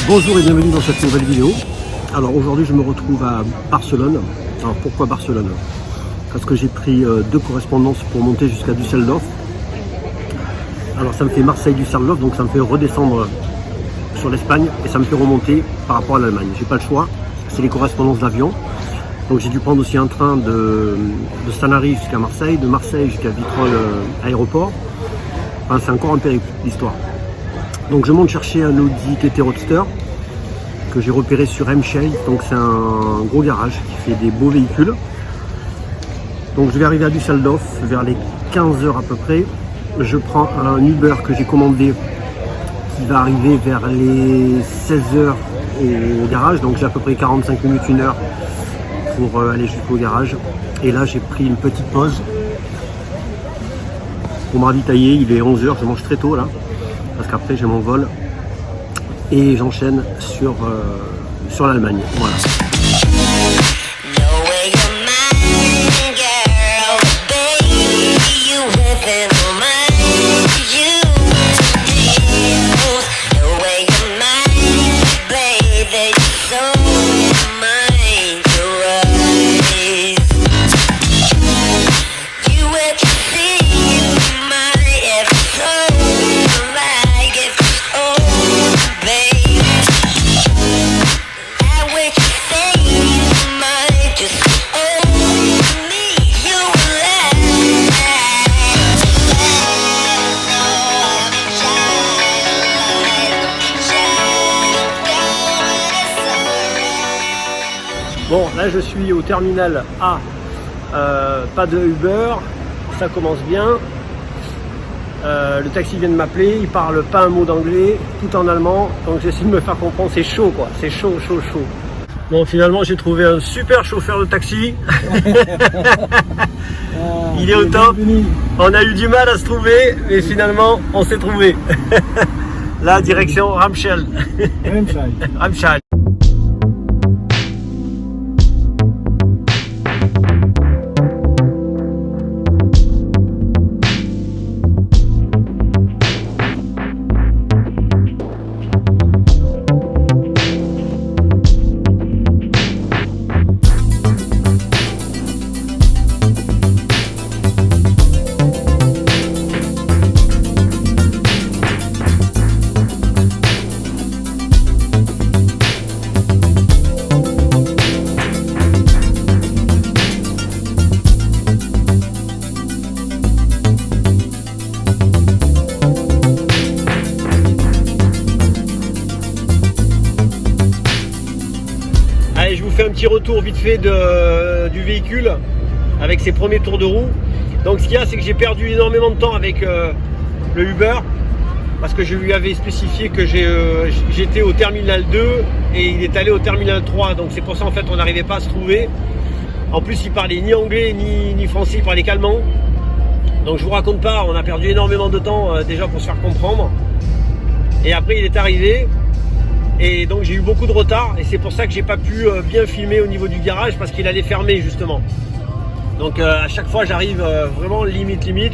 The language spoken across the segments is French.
Bonjour et bienvenue dans cette nouvelle vidéo. Alors aujourd'hui je me retrouve à Barcelone. Alors pourquoi Barcelone? Parce que j'ai pris deux correspondances pour monter jusqu'à Düsseldorf. Alors ça me fait Marseille-Düsseldorf, donc ça me fait redescendre sur l'Espagne et ça me fait remonter par rapport à l'Allemagne. J'ai pas le choix, c'est les correspondances d'avion. Donc j'ai dû prendre aussi un train de Sanary jusqu'à Marseille, de Marseille jusqu'à Vitrolles aéroport. Enfin, c'est encore un périple l'histoire. Donc je monte chercher un Audi TT Roadster que j'ai repéré sur M-Shell. Donc c'est un gros garage qui fait des beaux véhicules. Donc je vais arriver à Düsseldorf vers les 15 h à peu près. Je prends un Uber que j'ai commandé qui va arriver vers les 16 h au garage. Donc j'ai à peu près 45 minutes, 1 heure pour aller jusqu'au garage. Et là j'ai pris une petite pause pour me ravitailler. Il est 11 h, je mange très tôt là parce qu'après j'ai mon vol et j'enchaîne sur l'Allemagne. Voilà. Bon, là je suis au terminal A, pas de Uber, ça commence bien. Le taxi vient de m'appeler, il parle pas un mot d'anglais, tout en allemand, donc j'essaie de me faire comprendre, c'est chaud quoi, c'est chaud. Bon, finalement j'ai trouvé un super chauffeur de taxi, il est au top, on a eu du mal à se trouver, mais finalement on s'est trouvé. Là, direction Ramschel. Ramschel. Allez, je vous fais un petit retour vite fait du véhicule avec ses premiers tours de roue. Donc ce qu'il y a, c'est que j'ai perdu énormément de temps avec le Uber parce que je lui avais spécifié que j'étais au terminal 2 et il est allé au terminal 3. Donc c'est pour ça en fait on n'arrivait pas à se trouver. En plus il parlait ni anglais ni français, il parlait qu'allemand. Donc je vous raconte pas, on a perdu énormément de temps déjà pour se faire comprendre. Et après il est arrivé. Et donc j'ai eu beaucoup de retard et c'est pour ça que j'ai pas pu bien filmer au niveau du garage parce qu'il allait fermer justement. Donc à chaque fois j'arrive vraiment limite,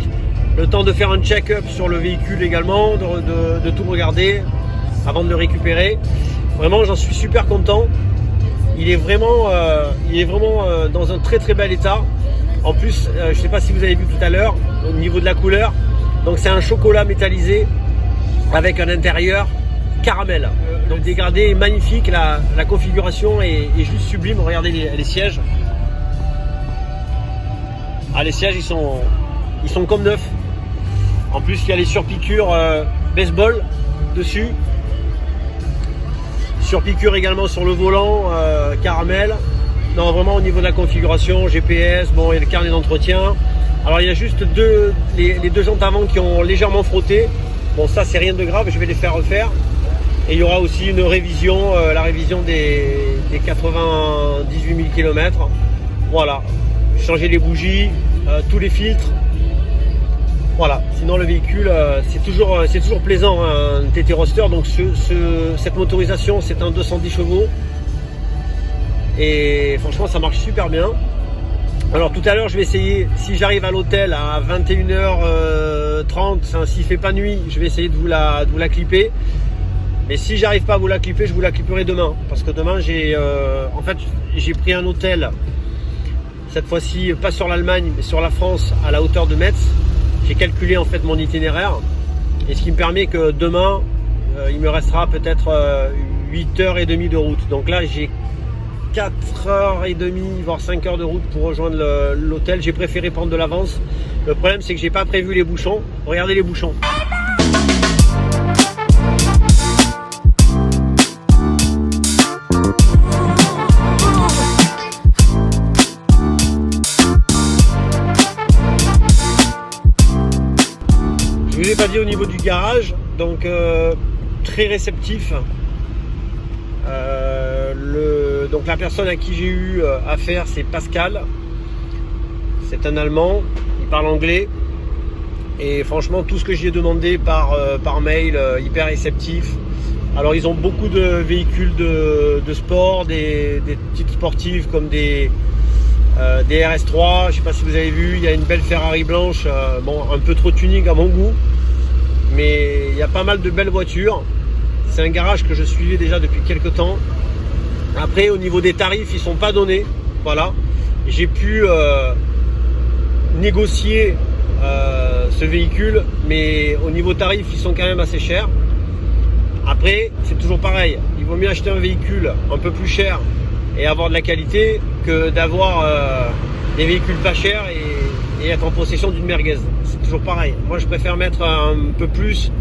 le temps de faire un check-up sur le véhicule également, de tout regarder avant de le récupérer. Vraiment j'en suis super content. Il est vraiment dans un très bel état. En plus je sais pas si vous avez vu tout à l'heure au niveau de la couleur. Donc c'est un chocolat métallisé avec un intérieur caramel. Donc dégradé est magnifique, la configuration est juste sublime. Regardez les sièges. Ah, les sièges ils sont comme neufs. En plus il y a les surpiqûres baseball dessus. Surpiqûres également sur le volant caramel. Non, vraiment au niveau de la configuration, GPS, bon, il y a le carnet d'entretien. Alors il y a juste les deux jantes avant qui ont légèrement frotté. Bon, ça c'est rien de grave, je vais les faire refaire. Et il y aura aussi une révision, la révision des 98 000 km. Voilà, changer les bougies, tous les filtres. Voilà, sinon le véhicule, c'est toujours plaisant, hein, un TT Roadster. Donc cette motorisation, c'est un 210 chevaux. Et franchement, ça marche super bien. Alors tout à l'heure, je vais essayer, si j'arrive à l'hôtel à 21 h 30, s'il ne fait pas nuit, je vais essayer de vous la clipper. Mais si j'arrive pas à vous la clipper, je vous la clipperai demain. Parce que demain, j'ai pris un hôtel. Cette fois-ci, pas sur l'Allemagne, mais sur la France, à la hauteur de Metz. J'ai calculé en fait mon itinéraire. Et ce qui me permet que demain, il me restera peut-être 8h30 de route. Donc là, j'ai 4h30, voire 5 heures de route pour rejoindre l'hôtel. J'ai préféré prendre de l'avance. Le problème, c'est que j'ai pas prévu les bouchons. Regardez les bouchons. Je vous ai pas dit au niveau du garage, donc très réceptif. Donc la personne à qui j'ai eu affaire, c'est Pascal. C'est un Allemand, il parle anglais. Et franchement, tout ce que j'ai demandé par mail, hyper réceptif. Alors ils ont beaucoup de véhicules de sport, des petites sportives comme des RS3. Je ne sais pas si vous avez vu, il y a une belle Ferrari blanche, bon, un peu trop tuning à mon goût. Mais il y a pas mal de belles voitures. C'est un garage que je suivais déjà depuis quelques temps. Après, au niveau des tarifs, ils sont pas donnés. Voilà. J'ai pu négocier ce véhicule, mais au niveau tarif, ils sont quand même assez chers. Après, c'est toujours pareil. Il vaut mieux acheter un véhicule un peu plus cher et avoir de la qualité que d'avoir des véhicules pas chers et être en possession d'une merguez. C'est toujours pareil. Moi, je préfère mettre un peu plus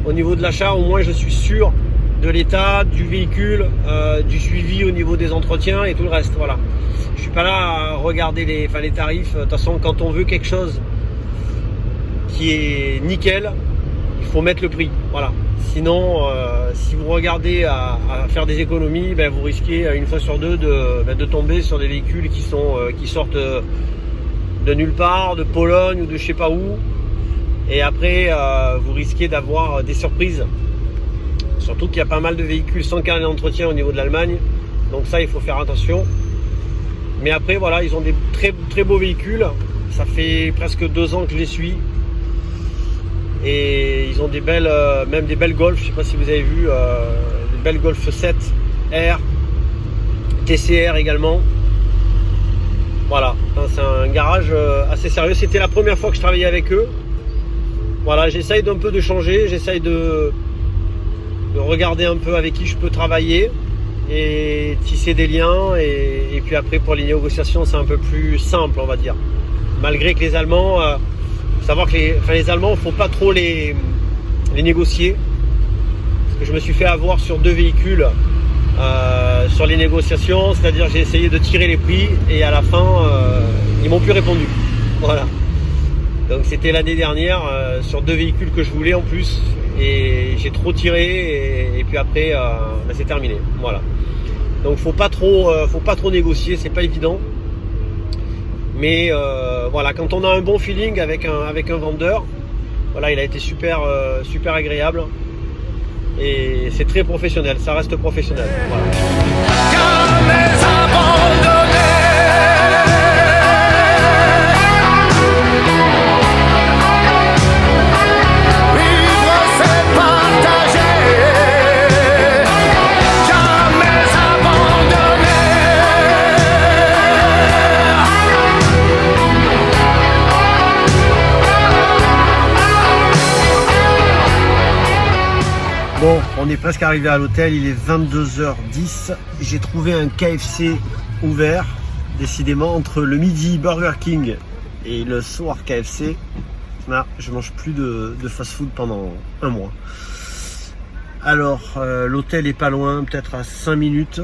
au niveau de l'achat. Au moins, je suis sûr de l'état du véhicule, du suivi au niveau des entretiens et tout le reste. Voilà. Je suis pas là à regarder les tarifs. De toute façon, quand on veut quelque chose qui est nickel, il faut mettre le prix. Voilà. Sinon, si vous regardez à faire des économies, ben, vous risquez une fois sur deux de tomber sur des véhicules qui sortent de nulle part, de Pologne ou de je sais pas où. Et après, vous risquez d'avoir des surprises. Surtout qu'il y a pas mal de véhicules sans carnet d'entretien au niveau de l'Allemagne. Donc ça, il faut faire attention. Mais après, voilà, ils ont des très, très beaux véhicules. Ça fait presque 2 ans que je les suis. Et ils ont des belles, même des belles Golf. Je ne sais pas si vous avez vu, des belles Golf 7 R, TCR également. Voilà, c'est un garage assez sérieux. C'était la première fois que je travaillais avec eux. Voilà, j'essaye d'un peu de changer, j'essaye de regarder un peu avec qui je peux travailler et tisser des liens. Et puis après, pour les négociations, c'est un peu plus simple, on va dire. Malgré que les Allemands, faut savoir que les Allemands, il ne faut pas trop les négocier. Parce que je me suis fait avoir sur 2 véhicules sur les négociations, c'est-à-dire j'ai essayé de tirer les prix et à la fin, ils m'ont plus répondu. Voilà. Donc c'était l'année dernière sur 2 véhicules que je voulais en plus et j'ai trop tiré et puis après ben c'est terminé. Voilà. Donc faut pas trop négocier, c'est pas évident. Mais voilà, quand on a un bon feeling avec un vendeur, voilà, il a été super agréable et c'est très professionnel, ça reste professionnel. Voilà. Bon, on est presque arrivé à l'hôtel, il est 22h10. J'ai trouvé un KFC ouvert, décidément, entre le midi Burger King et le soir KFC. Là, je mange plus de fast-food pendant 1 mois. Alors, l'hôtel est pas loin, peut-être à 5 minutes.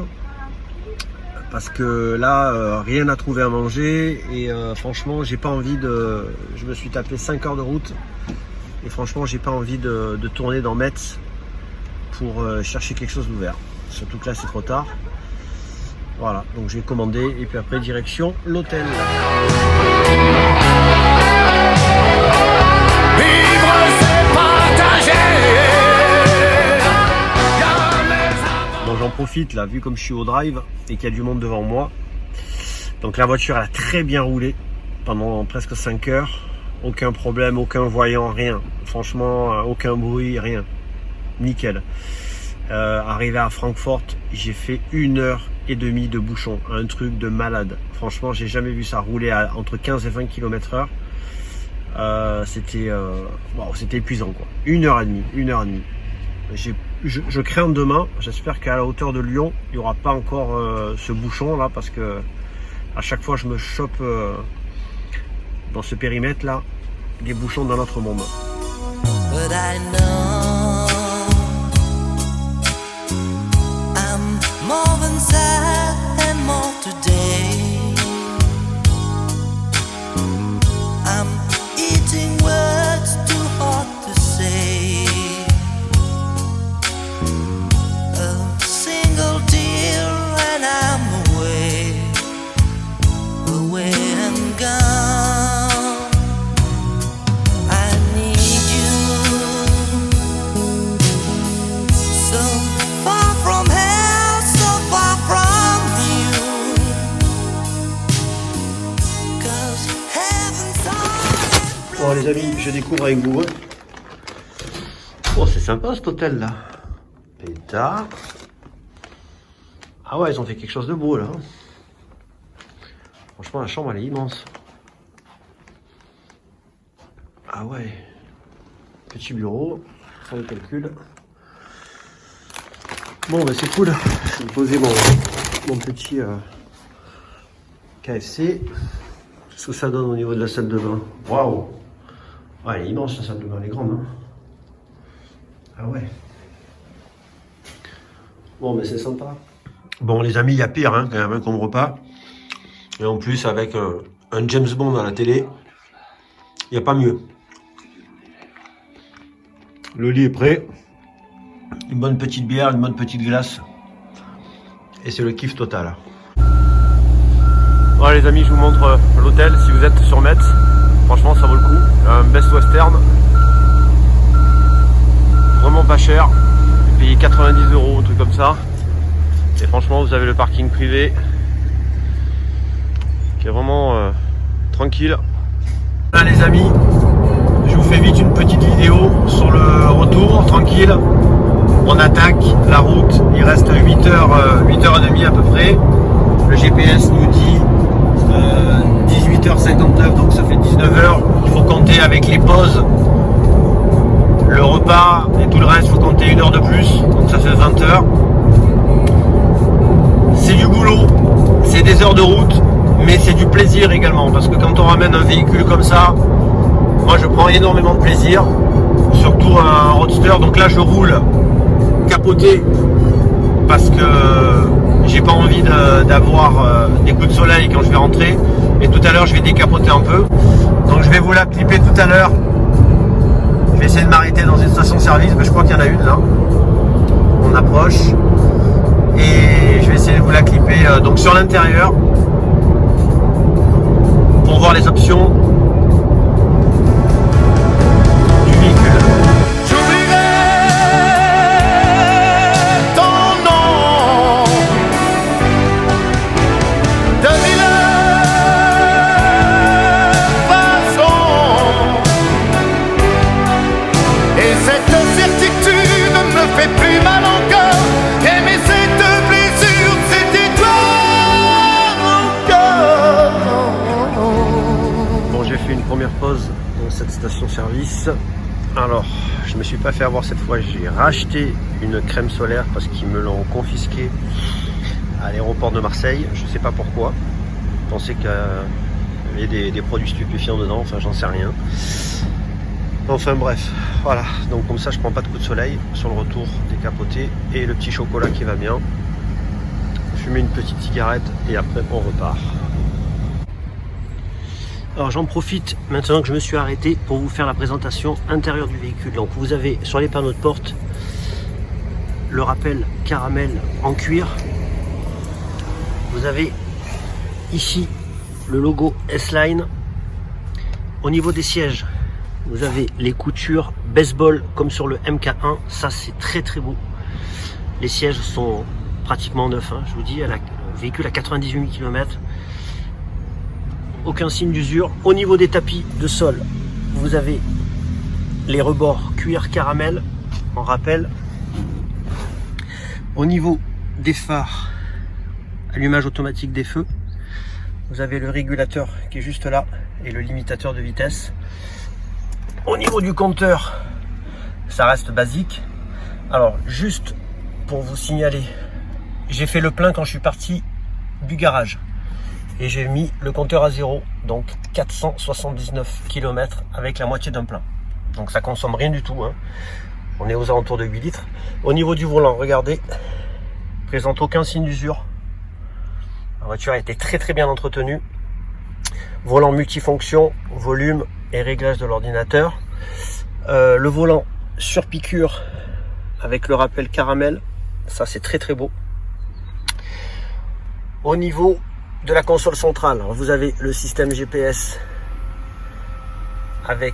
Parce que là, rien à trouver à manger. Et franchement, j'ai pas envie de... Je me suis tapé 5 heures de route. Et franchement, j'ai pas envie de tourner dans Metz pour chercher quelque chose d'ouvert. Surtout que là c'est trop tard. Voilà, donc j'ai commandé et puis après direction l'hôtel. Vivre c'est partager. Bon, j'en profite là, vu comme je suis au drive et qu'il y a du monde devant moi. Donc la voiture elle a très bien roulé pendant presque 5 heures. Aucun problème, aucun voyant, rien. Franchement, aucun bruit, rien. Nickel. Arrivé à Francfort, j'ai fait 1h30 de bouchon, un truc de malade. Franchement, j'ai jamais vu ça rouler à entre 15 et 20 km/h. C'était épuisant quoi. 1h30. Je crains demain. J'espère qu'à la hauteur de Lyon, il n'y aura pas encore ce bouchon là, parce que à chaque fois je me chope dans ce périmètre là des bouchons dans notre monde. But I know I'm more than sad and more today. I'm eating words too hard to say. A single tear and I'm away and gone. I need you so far from hell, so far from you. 'Cause heaven's hard. Bon les amis, je découvre avec vous. Oh c'est sympa cet hôtel là. Pétard. Ah ouais, ils ont fait quelque chose de beau là. Franchement la chambre elle est immense. Ah ouais. Petit bureau, faire le calcul. Bon bah c'est cool. Je vais poser mon petit KFC. Qu'est-ce que ça donne au niveau de la salle de bain? Waouh! Ouais, elle est immense la salle de bain, elle est grande. Hein. Ah ouais. Bon, mais c'est sympa. Bon, les amis, il y a pire hein, quand même comme repas. Et en plus, avec un James Bond à la télé, il n'y a pas mieux. Le lit est prêt. Une bonne petite bière, une bonne petite glace. Et c'est le kiff total. Voilà les amis, je vous montre l'hôtel si vous êtes sur Metz. Franchement, ça vaut le coup. Un Best Western. Vraiment pas cher. Vous payez 90 €, un truc comme ça. Et franchement, vous avez le parking privé qui est vraiment tranquille. Voilà les amis, je vous fais vite une petite vidéo sur le retour, tranquille. On attaque la route, il reste 8h30 à peu près. Le GPS nous dit 18h59, donc ça fait 19h. Il faut compter avec les pauses, le repas et tout le reste, il faut compter 1 heure de plus, donc ça fait 20h. C'est du boulot, c'est des heures de route, mais c'est du plaisir également, parce que quand on ramène un véhicule comme ça, moi je prends énormément de plaisir, surtout un roadster. Donc là je roule capoté parce que j'ai pas envie d'avoir des coups de soleil quand je vais rentrer, et tout à l'heure je vais décapoter un peu, donc je vais vous la clipper tout à l'heure. Je vais essayer de m'arrêter dans une station-service, mais je crois qu'il y en a une là, on approche, et je vais essayer de vous la clipper donc sur l'intérieur pour voir les options du véhicule. Pause dans cette station-service. Alors, je me suis pas fait avoir cette fois, j'ai racheté une crème solaire parce qu'ils me l'ont confisquée à l'aéroport de Marseille. Je sais pas pourquoi. Je pensais qu'il y avait des produits stupéfiants dedans, enfin j'en sais rien. Enfin bref, voilà. Donc comme ça je prends pas de coup de soleil sur le retour, décapoté, et le petit chocolat qui va bien. Fumer une petite cigarette et après on repart. Alors j'en profite maintenant que je me suis arrêté pour vous faire la présentation intérieure du véhicule. Donc vous avez sur les panneaux de porte le rappel caramel en cuir. Vous avez ici le logo S-Line. Au niveau des sièges, vous avez les coutures baseball comme sur le MK1. Ça c'est très très beau. Les sièges sont pratiquement neufs, hein. Je vous dis, le véhicule à 98 km. Aucun signe d'usure. Au niveau des tapis de sol, vous avez les rebords cuir caramel en rappel. Au niveau des phares, allumage automatique des feux, vous avez le régulateur qui est juste là et le limitateur de vitesse. Au niveau du compteur, ça reste basique. Alors juste pour vous signaler, j'ai fait le plein quand je suis parti du garage et j'ai mis le compteur à 0, donc 479 km avec la moitié d'un plein. Donc ça consomme rien du tout, hein. On est aux alentours de 8 litres. Au niveau du volant, regardez, présente aucun signe d'usure. La voiture a été très bien entretenue. Volant multifonction, volume et réglage de l'ordinateur. Le volant sur piqûre avec le rappel caramel, ça c'est très beau. Au niveau de la console centrale, vous avez le système GPS avec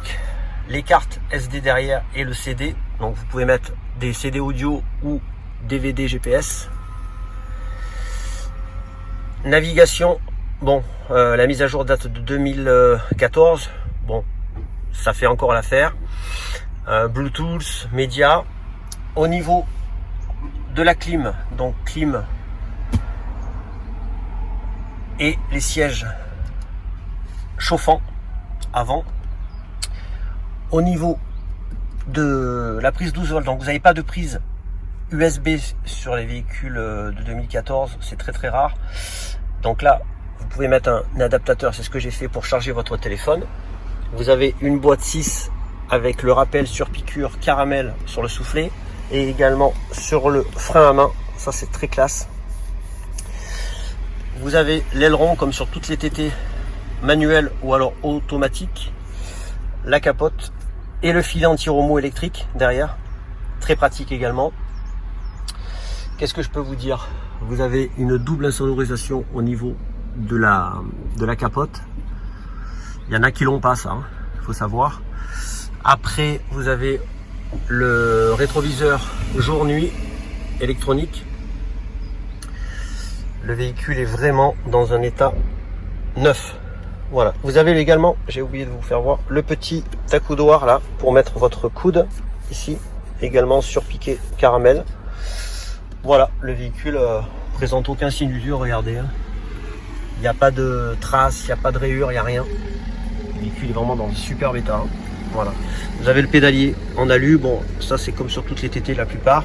les cartes SD derrière et le CD. Donc vous pouvez mettre des CD audio ou DVD GPS. Navigation, bon, la mise à jour date de 2014. Bon, ça fait encore l'affaire. Bluetooth, média. Au niveau de la clim, donc clim et les sièges chauffants avant. Au niveau de la prise 12 volts, donc vous n'avez pas de prise USB sur les véhicules de 2014, c'est très rare. Donc là, vous pouvez mettre un adaptateur, c'est ce que j'ai fait pour charger votre téléphone. Vous avez une boîte 6 avec le rappel sur piqûre caramel sur le soufflet et également sur le frein à main, ça c'est très classe. Vous avez l'aileron comme sur toutes les TT, manuel ou alors automatique, la capote et le filet anti-remous électrique derrière, très pratique également. Qu'est-ce que je peux vous dire? Vous avez une double insonorisation au niveau de la capote. Il y en a qui l'ont pas, ça, hein, faut savoir. Après, vous avez le rétroviseur jour-nuit électronique. Le véhicule est vraiment dans un état neuf. Voilà. Vous avez également, j'ai oublié de vous faire voir, le petit accoudoir là pour mettre votre coude ici, également surpiqué caramel. Voilà, le véhicule présente aucun signe d'usure, regardez. Hein. Il n'y a pas de traces, il n'y a pas de rayures, il n'y a rien. Le véhicule est vraiment dans un superbe état. Hein. Voilà. Vous avez le pédalier en alu, bon, ça c'est comme sur toutes les TT la plupart.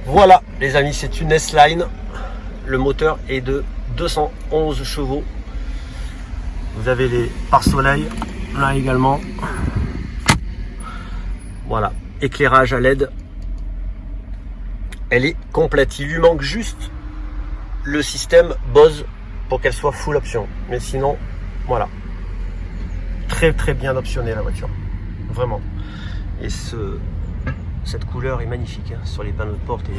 Voilà, les amis, c'est une S-Line. Le moteur est de 211 chevaux. Vous avez les pare-soleil là également. Voilà, éclairage à LED. Elle est complète. Il lui manque juste le système Bose pour qu'elle soit full option. Mais sinon, voilà. Très bien optionné la voiture. Vraiment. Et cette couleur est magnifique hein, sur les panneaux de porte et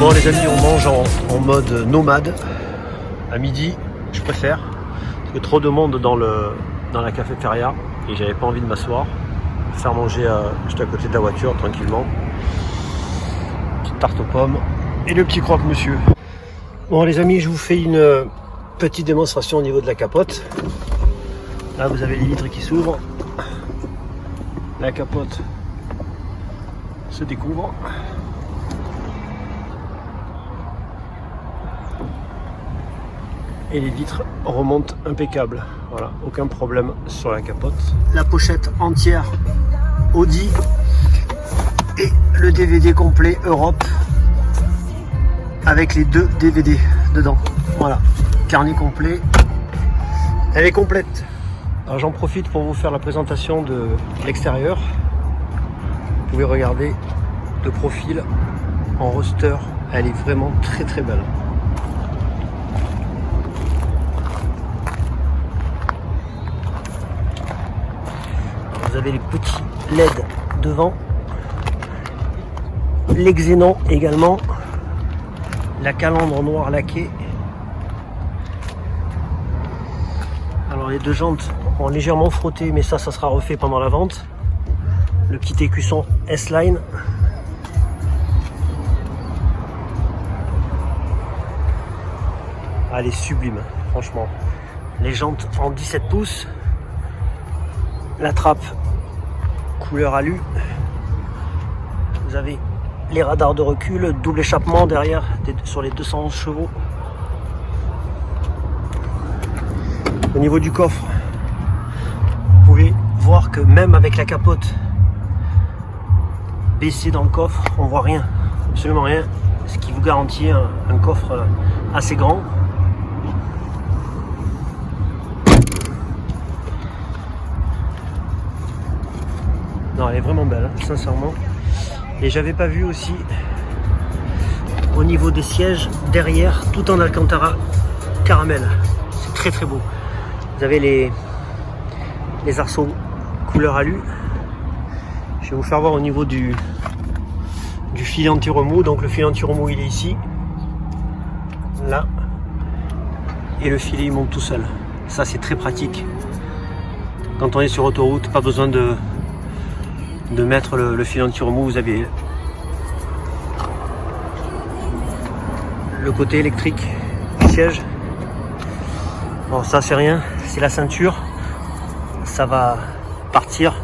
bon les amis, on mange en mode nomade à midi, je préfère, parce que trop de monde dans la cafétéria et j'avais pas envie de m'asseoir, faire manger juste à côté de la voiture tranquillement. Petite tarte aux pommes et le petit croque-monsieur. Bon les amis, je vous fais une petite démonstration au niveau de la capote. Là vous avez les vitres qui s'ouvrent, la capote se découvre. Et les vitres remontent impeccables. Voilà, aucun problème sur la capote. La pochette entière Audi et le DVD complet Europe avec les 2 DVD dedans. Voilà, carnet complet. Elle est complète. Alors j'en profite pour vous faire la présentation de l'extérieur. Vous pouvez regarder de profil en roster. Elle est vraiment très très belle. Vous avez les petits LED devant, les xénons également, la calandre noire laquée. Alors les 2 jantes ont légèrement frotté, mais ça sera refait pendant la vente. Le petit écusson S-Line. Elle est sublime, franchement. Les jantes en 17 pouces. La trappe couleur alu. Vous avez les radars de recul, double échappement derrière sur les 211 chevaux. Au niveau du coffre, vous pouvez voir que même avec la capote baissée dans le coffre, on voit rien, absolument rien, ce qui vous garantit un coffre assez grand. Non, elle est vraiment belle, hein, sincèrement. Et j'avais pas vu aussi au niveau des sièges derrière, tout en alcantara caramel. C'est très très beau. Vous avez les arceaux couleur alu. Je vais vous faire voir au niveau du filet anti-remous. Donc le filet anti-remous il est ici, là, et le filet il monte tout seul. Ça c'est très pratique. Quand on est sur autoroute, pas besoin de mettre le filet anti-remous. Vous avez le côté électrique du siège. Bon, ça c'est rien, c'est la ceinture. Ça va partir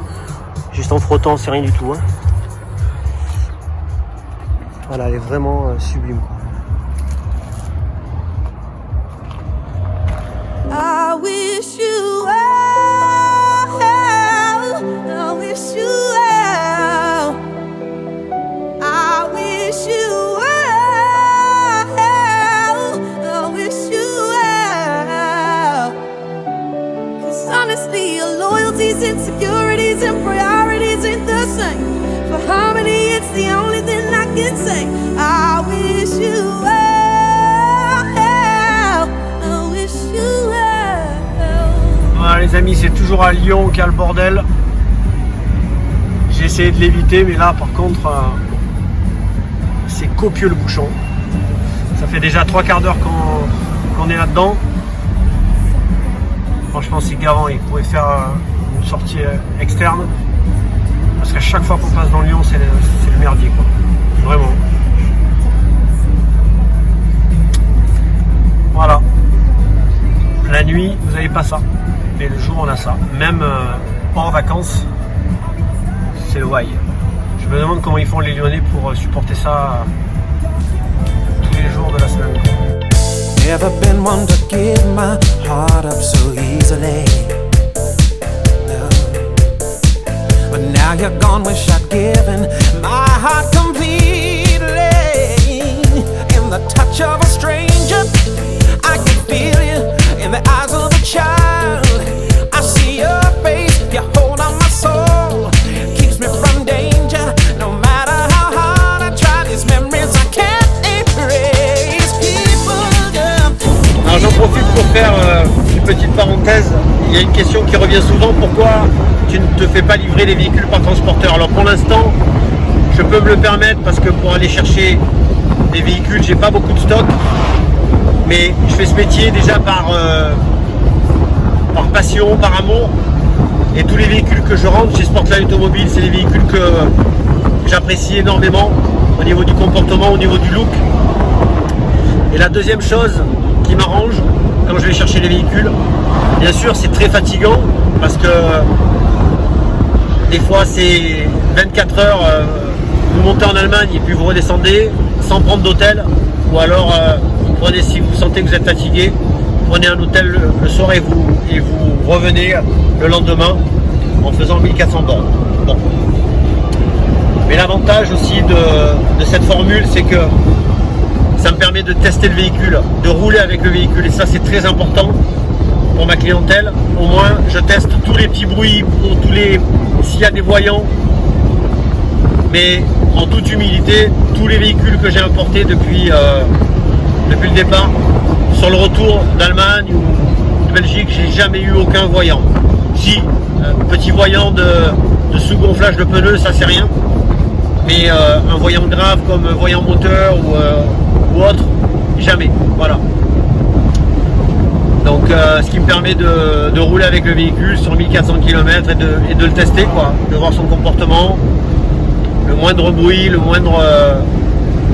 juste en frottant, c'est rien du tout, hein. Voilà, elle est vraiment sublime. I wish you well. I wish you well. I wish you well. I wish you well. 'Cause honestly, your loyalties, insecurities, and priorities ain't the same. For harmony, it's the only thing I can say. I wish you well. I wish you well. Voilà les amis, c'est toujours à Lyon qu'il y a le bordel. J'ai essayé de l'éviter, mais là par contre c'est copieux le bouchon. Ça fait déjà 3/4 d'heure qu'on est là-dedans. Franchement c'est gavant, il pourrait faire une sortie externe. Parce qu'à chaque fois qu'on passe dans Lyon, c'est le merdier quoi. Vraiment. Voilà. La nuit, vous n'avez pas ça. Mais le jour, on a ça. Même hors vacances, c'est le why. Je me demande comment ils font les Lyonnais pour supporter ça tous les jours de la semaine. Never been one to give my heart up so easily. No. But now you're gone, wish I'd given my heart completely. In the touch of a stranger, I can feel you. In the eyes of a child, I see your face. You hold on my soul, keeps me from danger. No matter how hard I try, these memories I can't erase. Alors j'en profite pour faire une petite parenthèse. Il y a une question qui revient souvent, pourquoi tu ne te fais pas livrer les véhicules par transporteur? Alors pour l'instant, je peux me le permettre parce que pour aller chercher des véhicules, j'ai pas beaucoup de stock. Mais je fais ce métier déjà par passion, par amour. Et tous les véhicules que je rentre chez Sportline Automobile, c'est des véhicules que j'apprécie énormément au niveau du comportement, au niveau du look. Et la deuxième chose qui m'arrange quand je vais chercher les véhicules, bien sûr c'est très fatigant parce que des fois c'est 24 heures, vous montez en Allemagne et puis vous redescendez sans prendre d'hôtel, ou alors vous prenez si vous sentez que vous êtes fatigué, prenez un hôtel le soir et vous revenez le lendemain en faisant 1400 bornes. Bon. Mais l'avantage aussi de cette formule, c'est que ça me permet de tester le véhicule, de rouler avec le véhicule, et ça c'est très important pour ma clientèle. Au moins je teste tous les petits bruits, s'il y a des voyants, mais en toute humilité, tous les véhicules que j'ai importés depuis le départ, sur le retour d'Allemagne ou de Belgique, j'ai jamais eu aucun voyant. Si, petit voyant de sous-gonflage de pneus, ça c'est rien, mais un voyant grave comme voyant moteur ou autre, jamais. Voilà. Donc ce qui me permet de rouler avec le véhicule sur 1400 km et de le tester, quoi, de voir son comportement, le moindre bruit, le moindre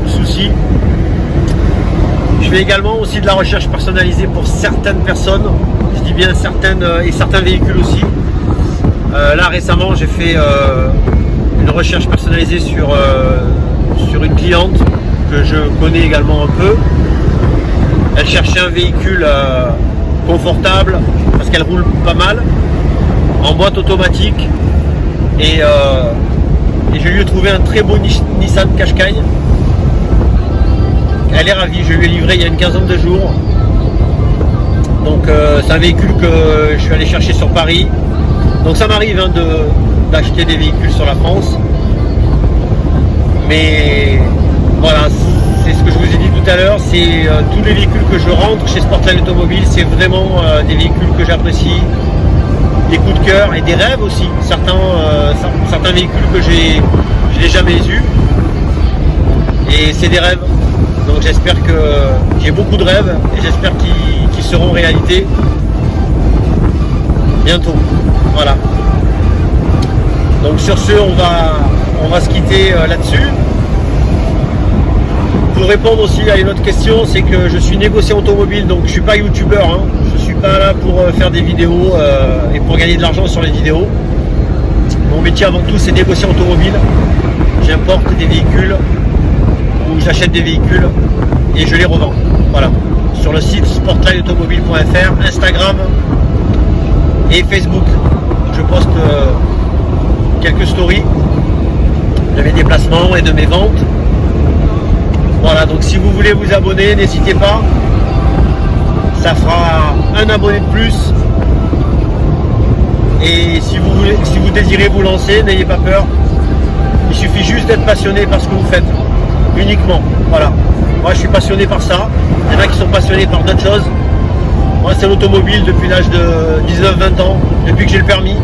souci. Je fais également aussi de la recherche personnalisée pour certaines personnes, je dis bien certaines, et certains véhicules aussi. Là récemment j'ai fait une recherche personnalisée sur une cliente que je connais également un peu. Elle cherchait un véhicule confortable parce qu'elle roule pas mal, en boîte automatique, et je lui ai trouvé un très beau Nissan Qashqai. Elle est ravie, je lui ai livré il y a une quinzaine de jours. Donc c'est un véhicule que je suis allé chercher sur Paris. Donc ça m'arrive d'acheter des véhicules sur la France. Mais voilà, c'est ce que je vous ai dit tout à l'heure, c'est tous les véhicules que je rentre chez Sportline Automobile, c'est vraiment des véhicules que j'apprécie, des coups de cœur et des rêves aussi. Certains véhicules que je n'ai jamais eus. Et c'est des rêves. Donc j'espère que j'ai beaucoup de rêves et j'espère qu'ils seront réalité bientôt. Voilà. Donc sur ce, on va se quitter là-dessus. Pour répondre aussi à une autre question, c'est que je suis négociant automobile, donc je suis pas youtubeur, hein. Je suis pas là pour faire des vidéos et pour gagner de l'argent sur les vidéos. Mon métier avant tout, c'est négociant automobile. J'importe des véhicules, ou j'achète des véhicules et je les revends. Voilà. Sur le site sportlineautomobile.fr, Instagram et Facebook. Je poste quelques stories de mes déplacements et de mes ventes. Voilà, donc si vous voulez vous abonner, n'hésitez pas. Ça fera un abonné de plus. Et si vous désirez vous lancer, n'ayez pas peur. Il suffit juste d'être passionné par ce que vous faites. Uniquement. Voilà. Moi je suis passionné par ça. Il y en a qui sont passionnés par d'autres choses. Moi c'est l'automobile depuis l'âge de 19-20 ans, depuis que j'ai le permis.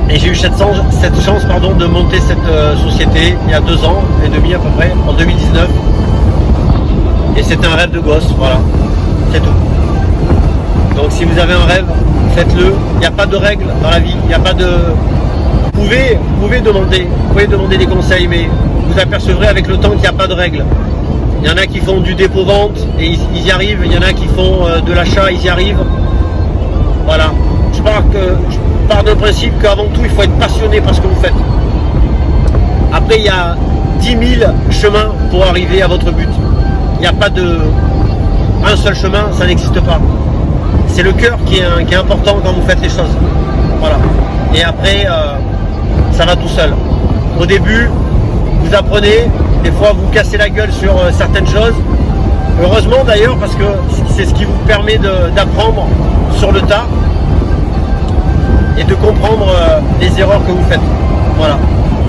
Et j'ai eu cette chance de monter cette société il y a 2 ans et demi à peu près, en 2019. Et c'était un rêve de gosse, voilà. C'est tout. Donc si vous avez un rêve, faites-le. Il n'y a pas de règles dans la vie. Il n'y a pas de. Vous pouvez demander des conseils, mais vous apercevrez avec le temps qu'il n'y a pas de règles. Il y en a qui font du dépôt-vente et ils y arrivent. Il y en a qui font de l'achat, ils y arrivent. Voilà. Je pars d'un principe qu'avant tout, il faut être passionné par ce que vous faites. Après, il y a 10 000 chemins pour arriver à votre but. Il n'y a pas un seul chemin, ça n'existe pas. C'est le cœur qui est important quand vous faites les choses. Voilà. Et après, ça va tout seul. Au début, vous apprenez, des fois vous cassez la gueule sur certaines choses. Heureusement d'ailleurs, parce que c'est ce qui vous permet d'apprendre sur le tas et de comprendre les erreurs que vous faites. Voilà.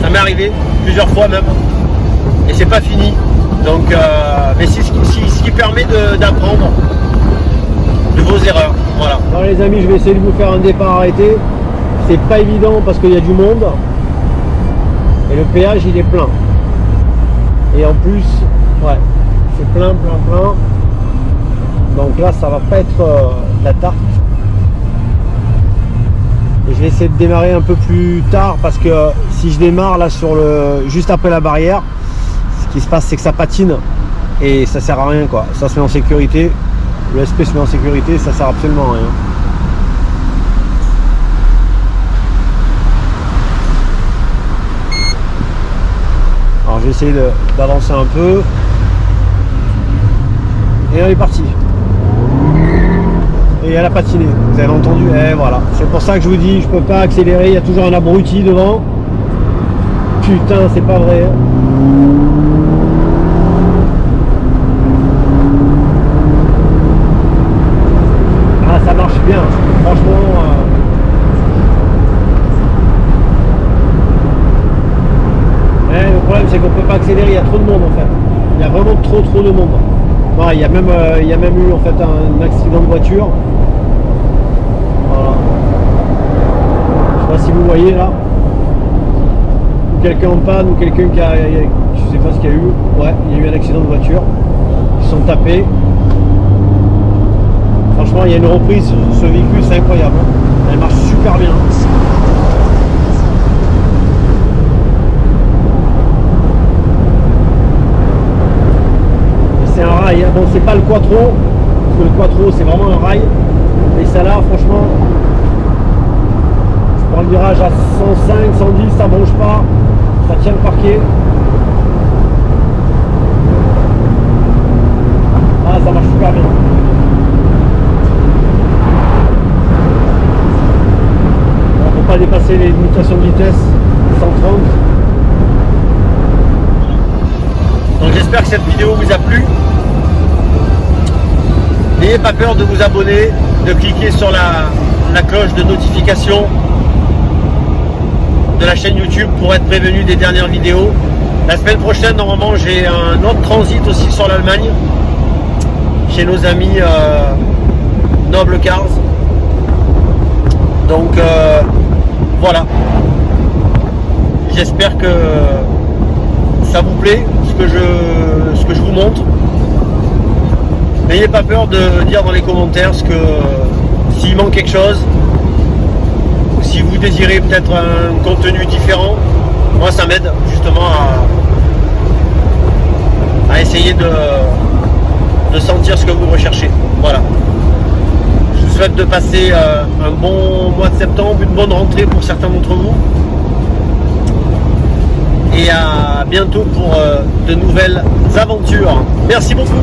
Ça m'est arrivé plusieurs fois même. Et c'est pas fini. Donc, mais c'est ce qui permet d'apprendre de vos erreurs. Voilà. Alors les amis, je vais essayer de vous faire un départ arrêté. C'est pas évident parce qu'il y a du monde. Et le péage il est plein. Et en plus, ouais, c'est plein. Donc là, ça va pas être la tarte. Et je vais essayer de démarrer un peu plus tard parce que si je démarre là juste après la barrière, ce qui se passe c'est que ça patine et ça sert à rien quoi. Ça se met en sécurité, le SP se met en sécurité, ça sert absolument à rien. Alors je vais essayer d'avancer un peu et on est parti. et elle a patiné. Vous avez entendu? Et voilà. C'est pour ça que je vous dis, je peux pas accélérer, il y a toujours un abruti devant. Putain, c'est pas vrai. Ah, ça marche bien. Franchement. Le problème, c'est qu'on peut pas accélérer, il y a trop de monde en fait. Il y a vraiment trop de monde. Non, il y a même eu en fait un accident de voiture. Voilà. Je sais pas si vous voyez là. Ou quelqu'un en panne ou quelqu'un qui a. Je sais pas ce qu'il y a eu. Ouais, il y a eu un accident de voiture. Ils sont tapés. Franchement, il y a une reprise sur ce véhicule, c'est incroyable. Elle marche super bien. C'est un rail, bon c'est pas le quattro, parce que le quattro c'est vraiment un rail, mais celle-là franchement, je prends le virage à 105, 110, ça bouge pas, ça tient le parquet. Ah, ça marche super bien. On ne peut pas dépasser les limitations de vitesse, 130. Donc j'espère que cette vidéo vous a plu. N'ayez pas peur de vous abonner, de cliquer sur la cloche de notification de la chaîne YouTube pour être prévenu des dernières vidéos. La semaine prochaine, normalement, j'ai un autre transit aussi sur l'Allemagne, chez nos amis Noble Cars. Donc voilà. J'espère que ça vous plaît, ce que je vous montre. N'ayez pas peur de dire dans les commentaires s'il manque quelque chose, ou si vous désirez peut-être un contenu différent. Moi ça m'aide justement à essayer de sentir ce que vous recherchez. Voilà. Je vous souhaite de passer un bon mois de septembre, une bonne rentrée pour certains d'entre vous. Et à bientôt pour de nouvelles aventures. Merci beaucoup.